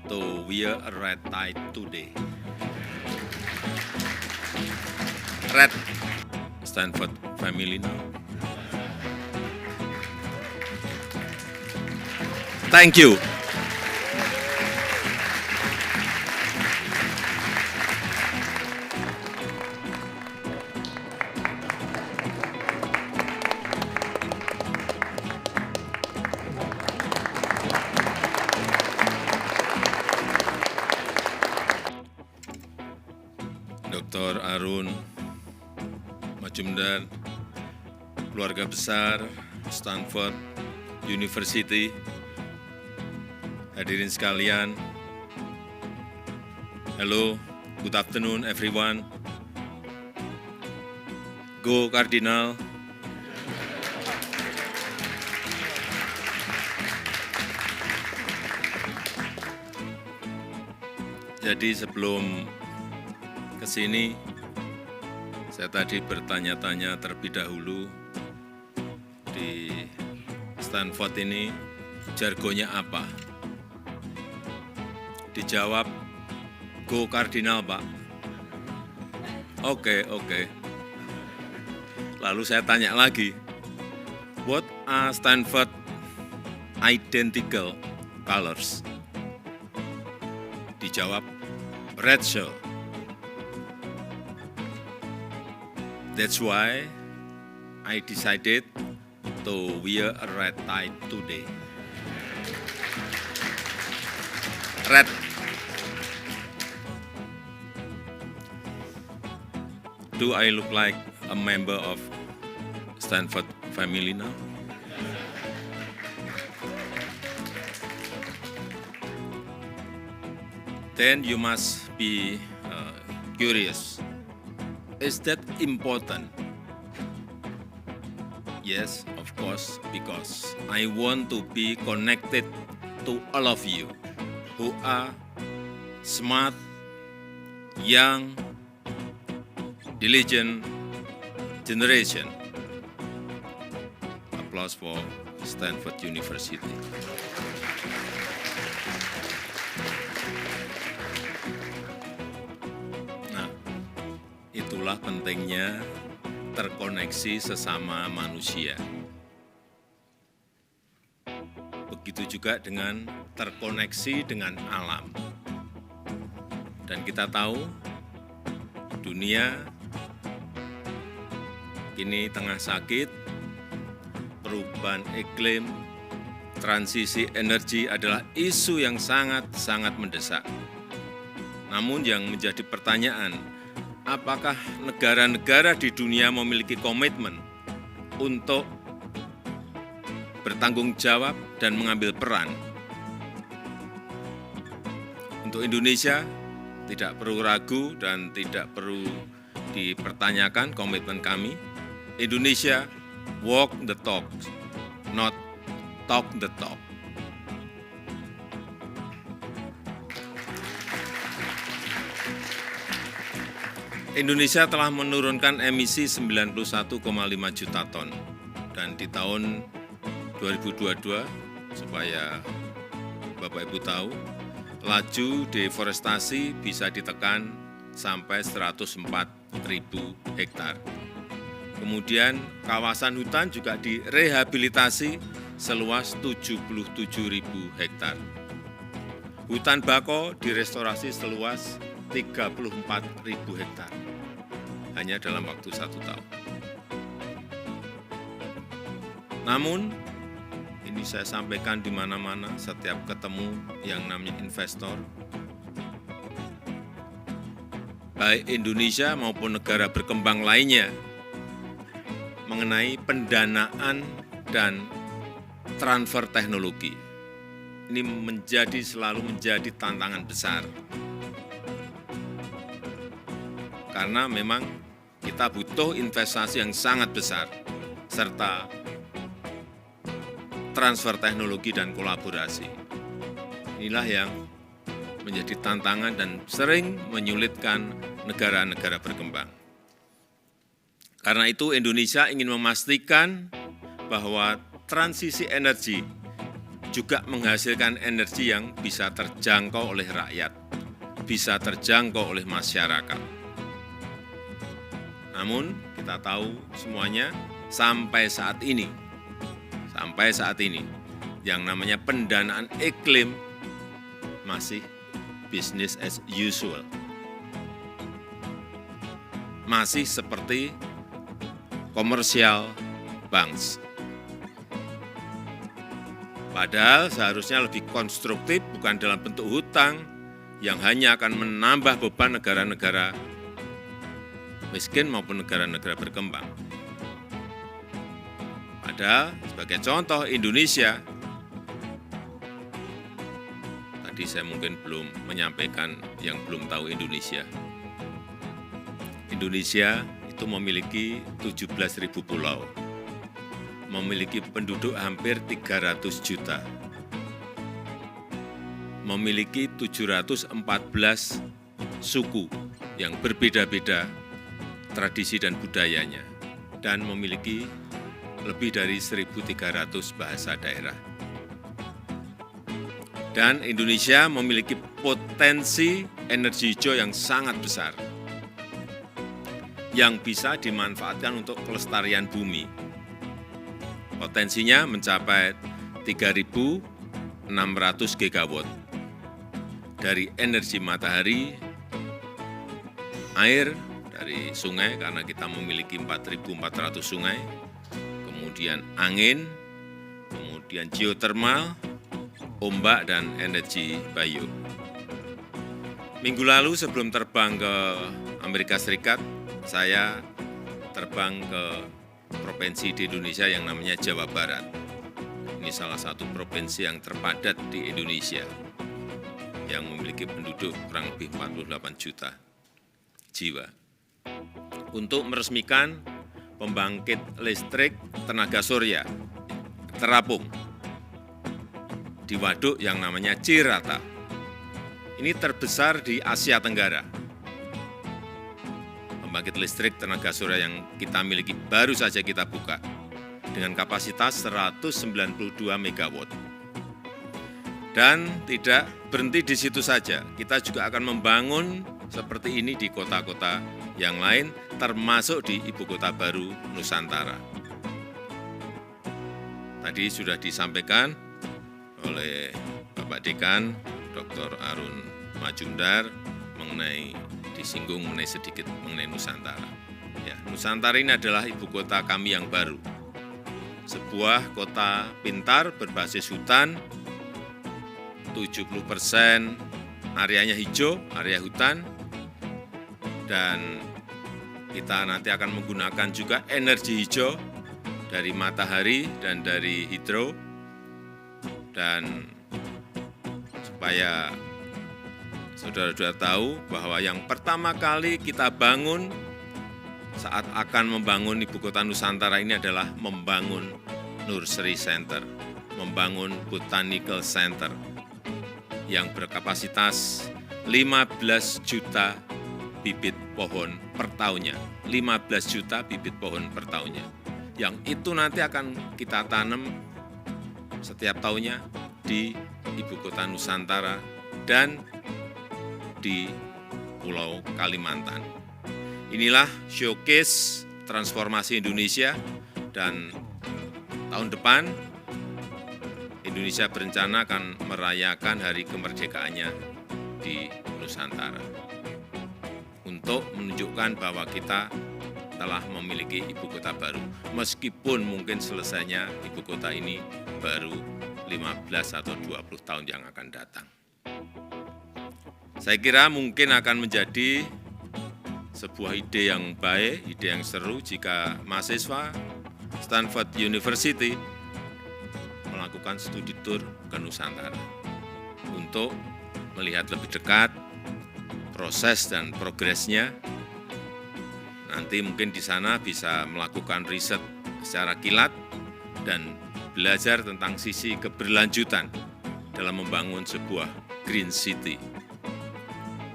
to wear a red tie today. Red, Stanford family now. Thank you. Dr. Arun Majumdar, keluarga besar Stanford University, hadirin sekalian, hello, good afternoon everyone. Go Cardinal. Jadi sebelum ke sini, saya tadi bertanya-tanya terlebih dahulu di Stanford ini jargonnya apa? Dijawab, go Cardinal, Pak. Oke. Lalu saya tanya lagi, what are Stanford identical colors? Dijawab, red shirt. That's why I decided to wear a red tie today. Red. Do I look like a member of Stanford family now? Then you must be curious. Is that important? Yes, of course, because I want to be connected to all of you who are smart, young, diligent generation. Applause for Stanford University. Itulah pentingnya terkoneksi sesama manusia. Begitu juga dengan terkoneksi dengan alam. Dan kita tahu dunia kini tengah sakit, perubahan iklim, transisi energi adalah isu yang sangat mendesak. Namun yang menjadi pertanyaan, apakah negara-negara di dunia memiliki komitmen untuk bertanggung jawab dan mengambil peran? Untuk Indonesia, tidak perlu ragu dan tidak perlu dipertanyakan komitmen kami. Indonesia walk the talk, not talk the talk. Indonesia telah menurunkan emisi 91,5 juta ton. Dan di tahun 2022, supaya Bapak Ibu tahu, laju deforestasi bisa ditekan sampai 104.000 hektar. Kemudian kawasan hutan juga direhabilitasi seluas 77.000 hektar. Hutan bako direstorasi seluas 34.000 hektar. Hanya dalam waktu 1 tahun. Namun, ini saya sampaikan di mana-mana setiap ketemu yang namanya investor, baik Indonesia maupun negara berkembang lainnya, mengenai pendanaan dan transfer teknologi. Ini selalu menjadi tantangan besar. Karena memang kita butuh investasi yang sangat besar, serta transfer teknologi dan kolaborasi. Inilah yang menjadi tantangan dan sering menyulitkan negara-negara berkembang. Karena itu Indonesia ingin memastikan bahwa transisi energi juga menghasilkan energi yang bisa terjangkau oleh rakyat, bisa terjangkau oleh masyarakat. Namun kita tahu semuanya sampai saat ini, yang namanya pendanaan iklim masih business as usual. Masih seperti commercial banks. Padahal seharusnya lebih konstruktif, bukan dalam bentuk hutang yang hanya akan menambah beban negara-negara miskin maupun negara-negara berkembang. Padahal sebagai contoh Indonesia, tadi saya mungkin belum menyampaikan yang belum tahu Indonesia. Indonesia itu memiliki 17.000 pulau, memiliki penduduk hampir 300 juta, memiliki 714 suku yang berbeda-beda tradisi dan budayanya, dan memiliki lebih dari 1.300 bahasa daerah. Dan Indonesia memiliki potensi energi hijau yang sangat besar, yang bisa dimanfaatkan untuk kelestarian bumi. Potensinya mencapai 3.600 gigawatt dari energi matahari, air dari sungai karena kita memiliki 4.400 sungai, kemudian angin, kemudian geothermal, ombak, dan energi bio. Minggu lalu sebelum terbang ke Amerika Serikat, saya terbang ke provinsi di Indonesia yang namanya Jawa Barat. Ini salah satu provinsi yang terpadat di Indonesia, yang memiliki penduduk kurang lebih 48 juta jiwa. Untuk meresmikan pembangkit listrik tenaga surya terapung di waduk yang namanya Cirata. Ini terbesar di Asia Tenggara. Pembangkit listrik tenaga surya yang kita miliki baru saja kita buka dengan kapasitas 192 megawatt. Dan tidak berhenti di situ saja, kita juga akan membangun seperti ini di kota-kota yang lain, termasuk di ibu kota baru Nusantara. Tadi sudah disampaikan oleh Bapak Dekan, Dr. Arun Majumdar, disinggung sedikit mengenai Nusantara. Ya, Nusantara ini adalah ibu kota kami yang baru. Sebuah kota pintar berbasis hutan, 70% areanya hijau, area hutan, dan kita nanti akan menggunakan juga energi hijau dari matahari dan dari hidro, dan supaya saudara-saudara tahu bahwa yang pertama kali kita bangun saat akan membangun ibu kota Nusantara ini adalah membangun Nursery Center, membangun Botanical Center yang berkapasitas 15 juta bibit pohon per tahunnya, 15 juta bibit pohon per tahunnya. Yang itu nanti akan kita tanam setiap tahunnya di ibu kota Nusantara dan di Pulau Kalimantan. Inilah showcase transformasi Indonesia, dan tahun depan Indonesia berencana akan merayakan hari kemerdekaannya di Nusantara untuk menunjukkan bahwa kita telah memiliki ibu kota baru, meskipun mungkin selesainya ibu kota ini baru 15 atau 20 tahun yang akan datang. Saya kira mungkin akan menjadi sebuah ide yang baik, ide yang seru jika mahasiswa Stanford University melakukan studi tur ke Nusantara untuk melihat lebih dekat proses dan progresnya. Nanti mungkin di sana bisa melakukan riset secara kilat dan belajar tentang sisi keberlanjutan dalam membangun sebuah green city.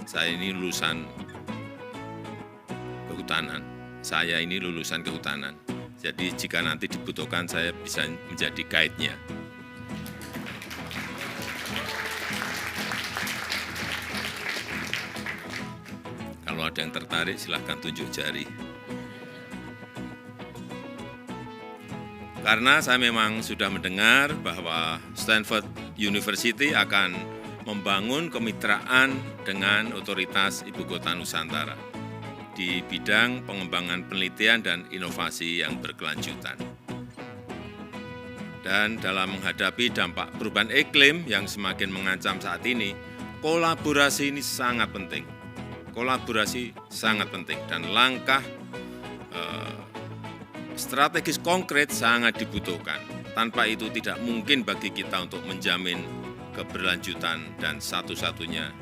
Saya ini lulusan kehutanan. Jadi jika nanti dibutuhkan saya bisa menjadi guide-nya. ada yang tertarik, silahkan tunjuk jari. Karena saya memang sudah mendengar bahwa Stanford University akan membangun kemitraan dengan otoritas Ibu Kota Nusantara di bidang pengembangan penelitian dan inovasi yang berkelanjutan. Dan dalam menghadapi dampak perubahan iklim yang semakin mengancam saat ini, kolaborasi ini sangat penting. Kolaborasi sangat penting dan langkah strategis konkret sangat dibutuhkan. Tanpa itu tidak mungkin bagi kita untuk menjamin keberlanjutan dan satu-satunya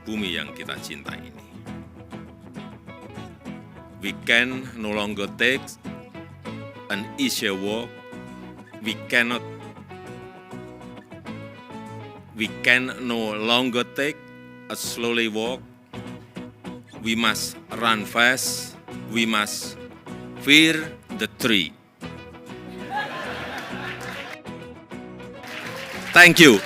bumi yang kita cintai ini. We can no longer take an easier walk. We can no longer take a slowly walk. We must run fast. We must fear the tree. Thank you.